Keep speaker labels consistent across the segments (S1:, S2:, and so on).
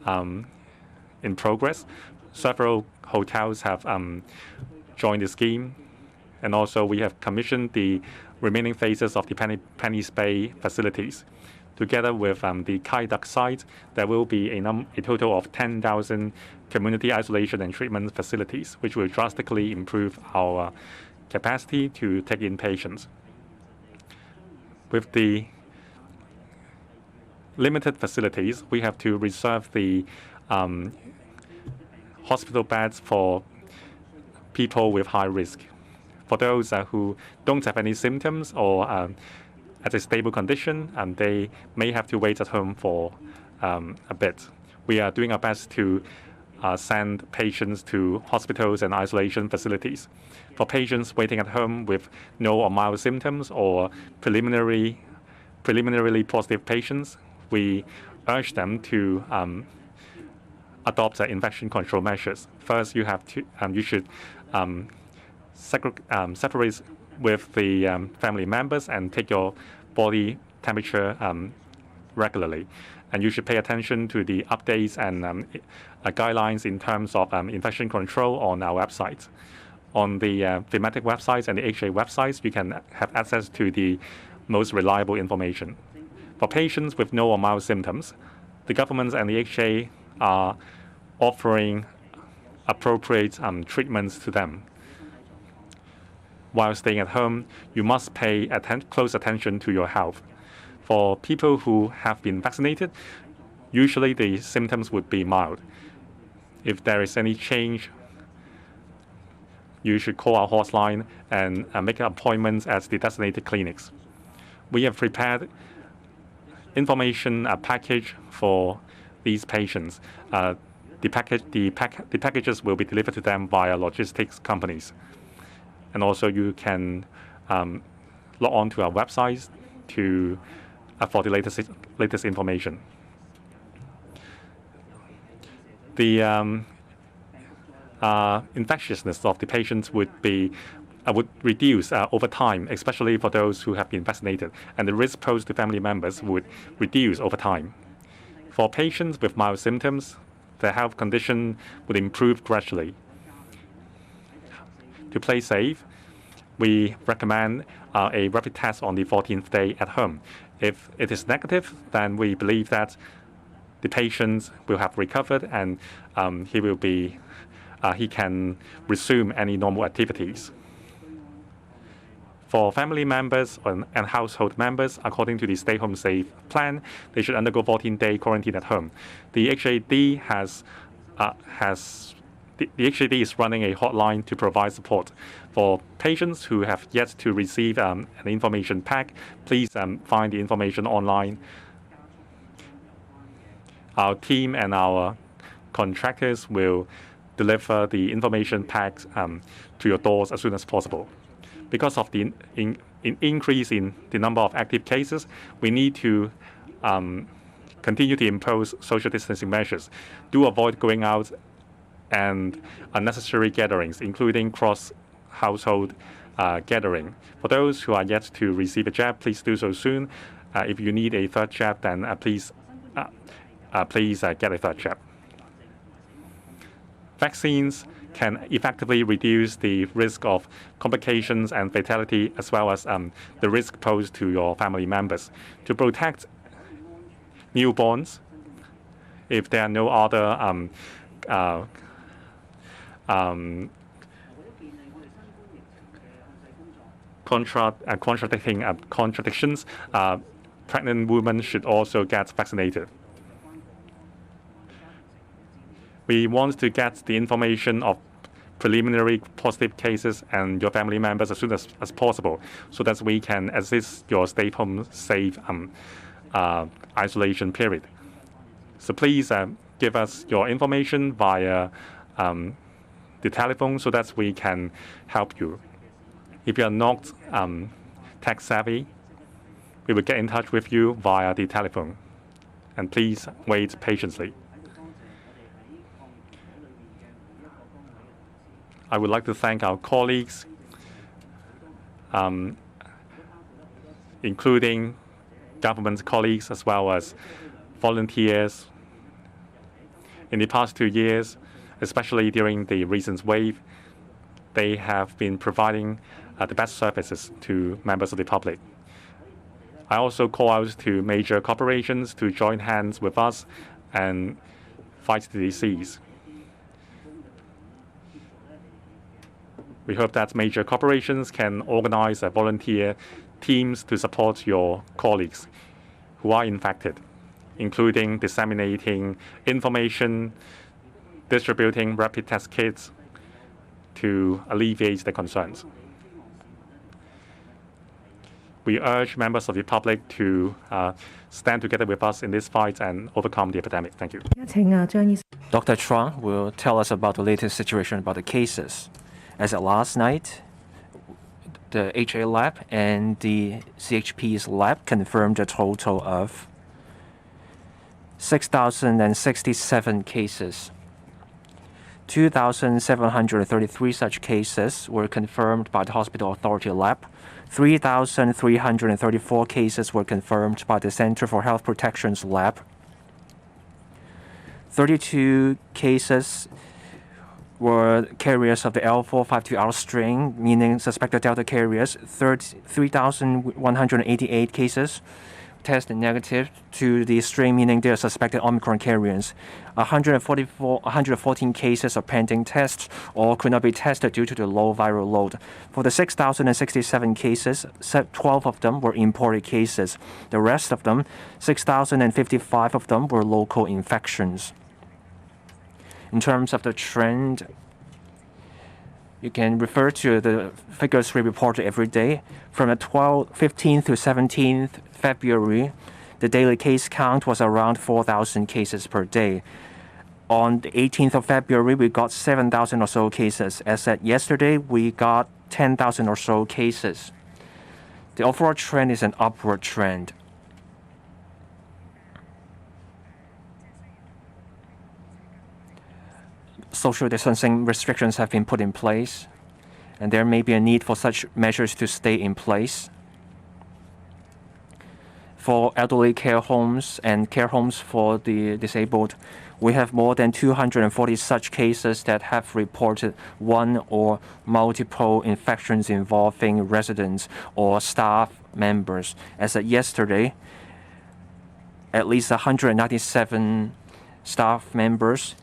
S1: in progress. Several hotels have joined the scheme, and also we have commissioned the remaining phases of the Penny's Bay facilities. Together with the Kai Tak site, there will be a total of 10,000 community isolation and treatment facilities, which will drastically improve our capacity to take in patients. With the limited facilities, we have to reserve the hospital beds for people with high risk. For those who don't have any symptoms or at a stable condition, they may have to wait at home for a bit. We are doing our best to send patients to hospitals and isolation facilities. For patients waiting at home with no or mild symptoms or preliminarily positive patients, we urge them to adopt infection control measures. First, you should separate with the family members and take your body temperature regularly. And you should pay attention to the updates and guidelines in terms of infection control on our website. On the thematic websites and the HA websites, you can have access to the most reliable information. For patients with no or mild symptoms, the government and the HA are offering appropriate treatments to them. While staying at home, you must pay close attention to your health. For people who have been vaccinated, usually the symptoms would be mild. If there is any change, you should call our hotline and make appointments at the designated clinics. We have prepared information package for these patients. The packages will be delivered to them via logistics companies. And also you can log on to our website for the latest information. The infectiousness of the patients would reduce over time, especially for those who have been vaccinated, and the risk posed to family members would reduce over time. For patients with mild symptoms, their health condition would improve gradually. To play safe, we recommend a rapid test on the 14th day at home. If it is negative, then we believe that the patient will have recovered and he can resume any normal activities. For family members and household members, according to the Stay Home Safe plan, they should undergo 14-day quarantine at home. The HAD the HAD is running a hotline to provide support. For patients who have yet to receive an information pack, please find the information online. Our team and our contractors will deliver the information packs to your doors as soon as possible. Because of the increase in the number of active cases, we need to continue to impose social distancing measures. Do avoid going out and unnecessary gatherings, including cross-household gathering. For those who are yet to receive a jab, please do so soon. If you need a third jab, then please get a third jab. Vaccines can effectively reduce the risk of complications and fatality, as well as the risk posed to your family members. To protect newborns, if there are no other contradictions, pregnant women should also get vaccinated. We want to get the information of preliminary positive cases and your family members as soon as possible, so that we can assist your stay home safe isolation period. So please give us your information via the telephone so that we can help you. If you are not tech savvy, we will get in touch with you via the telephone. And please wait patiently. I would like to thank our colleagues, including government colleagues as well as volunteers In the past 2 years, especially during the recent wave, they have been providing the best services to members of the public. I also call out to major corporations to join hands with us and fight the disease. We hope that major corporations can organize volunteer teams to support your colleagues who are infected, including disseminating information, distributing rapid test kits to alleviate the concerns. We urge members of the public to stand together with us in this fight and overcome the epidemic. Thank you.
S2: Dr. Chuang will tell us about the latest situation about the cases. As of last night, the HA lab and the CHP's lab confirmed a total of 6,067 cases. 2,733 such cases were confirmed by the hospital authority lab. 3,334 cases were confirmed by the Center for Health Protection's lab. 32 cases were carriers of the L452R strain, meaning suspected Delta carriers. 3,188 cases tested negative to the strain, meaning they are suspected Omicron carriers. 114 cases are pending tests or could not be tested due to the low viral load. For the 6,067 cases, 12 of them were imported cases. The rest of them, 6,055 of them, were local infections. In terms of the trend, you can refer to the figures we reported every day. From the 15th to 17th February, the daily case count was around 4,000 cases per day. On the 18th of February, we got 7,000 or so cases. As at yesterday, we got 10,000 or so cases. The overall trend is an upward trend. Social distancing restrictions have been put in place, and there may be a need for such measures to stay in place. For elderly care homes and care homes for the disabled, we have more than 240 such cases that have reported one or multiple infections involving residents or staff members. As of yesterday, at least 197 staff members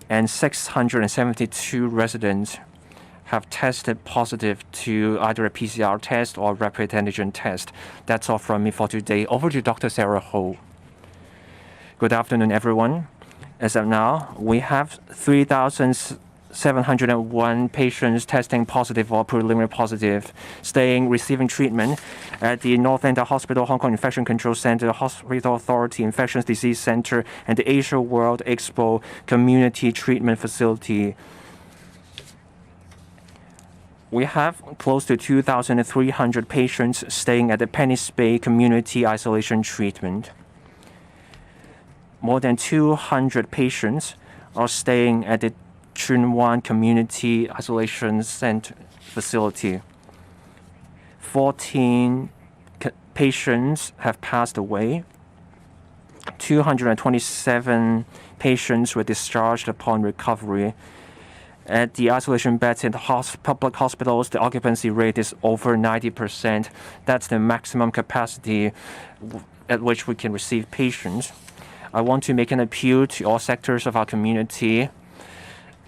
S2: and 672 residents have tested positive to either a PCR test or rapid antigen test. That's all from me for today. Over to Dr. Sarah Ho. Good afternoon, everyone. As of now, we have 3,701 patients testing positive or preliminary positive, receiving treatment at the Northland Hospital, Hong Kong Infection Control Center, the Hospital Authority Infectious Disease Center, and the Asia World Expo Community Treatment Facility. We have close to 2,300 patients staying at the Penny's Bay Community Isolation Treatment. More than 200 patients are staying at the Chun Wan Community Isolation Center facility. 14 patients have passed away. 227 patients were discharged upon recovery. At the isolation beds in the public hospitals, the occupancy rate is over 90%. That's the maximum capacity at which we can receive patients. I want to make an appeal to all sectors of our community.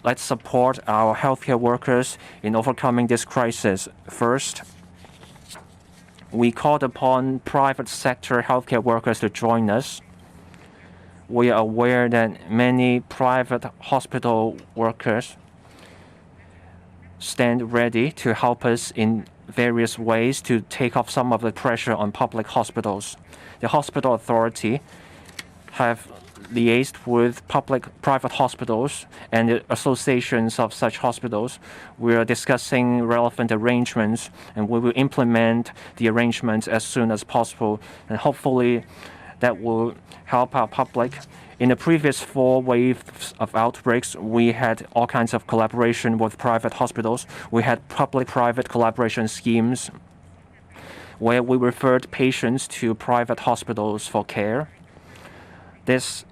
S2: Let's support our healthcare workers in overcoming this crisis. First, we called upon private sector healthcare workers to join us. We are aware that many private hospital workers stand ready to help us in various ways to take off some of the pressure on public hospitals. The hospital authority have liaised with private hospitals and the associations of such hospitals. We are discussing relevant arrangements, and we will implement the arrangements as soon as possible, and hopefully that will help our public. In the previous 4 waves of outbreaks, we had all kinds of collaboration with private hospitals. We had public-private collaboration schemes where we referred patients to private hospitals for care. This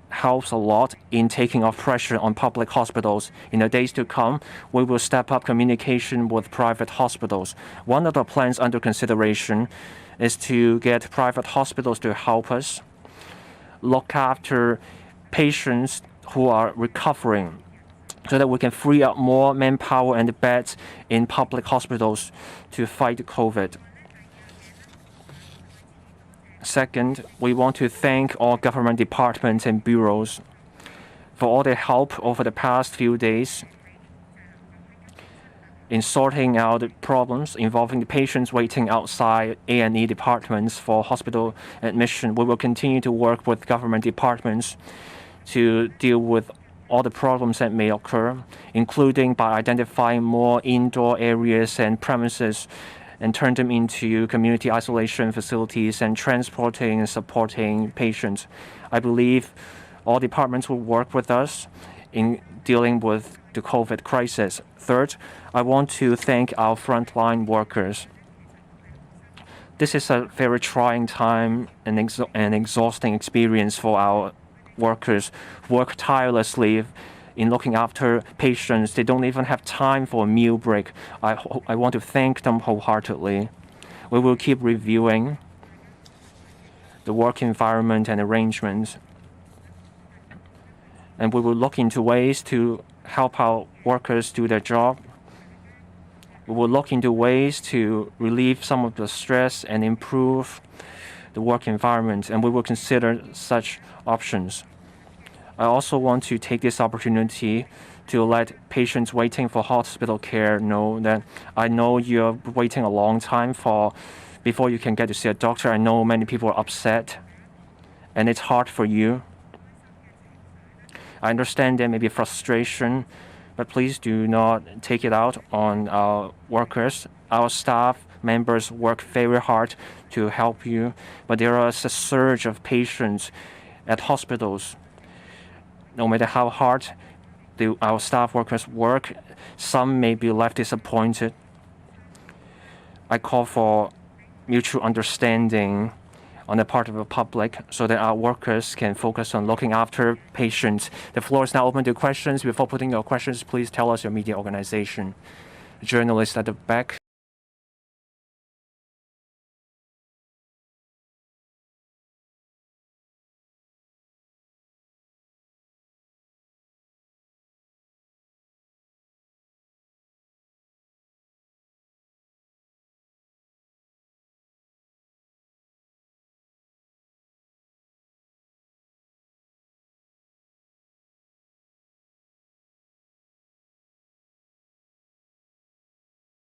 S2: helps a lot in taking off pressure on public hospitals. In the days to come, we will step up communication with private hospitals. One of the plans under consideration is to get private hospitals to help us look after patients who are recovering, so that we can free up more manpower and beds in public hospitals to fight COVID. Second, we want to thank all government departments and bureaus for all their help over the past few days in sorting out problems involving the patients waiting outside A&E departments for hospital admission. We will continue to work with government departments to deal with all the problems that may occur, including by identifying more indoor areas and premises and turn them into community isolation facilities and transporting and supporting patients. I believe all departments will work with us in dealing with the COVID crisis. Third, I want to thank our frontline workers. This is a very trying time and exhausting experience for our workers who work tirelessly in looking after patients. They don't even have time for a meal break. I want to thank them wholeheartedly. We will keep reviewing the work environment and arrangements, and we will look into ways to help our workers do their job. We will look into ways to relieve some of the stress and improve the work environment, and we will consider such options. I also want to take this opportunity to let patients waiting for hospital care know that I know you're waiting a long time before you can get to see a doctor. I know many people are upset, and it's hard for you. I understand there may be frustration, but please do not take it out on our workers. Our staff members work very hard to help you, but there is a surge of patients at hospitals. No matter how hard our staff workers work, some may be left disappointed. I call for mutual understanding on the part of the public so that our workers can focus on looking after patients. The floor is now open to questions. Before putting your questions, please tell us your media organization. Journalist at the back.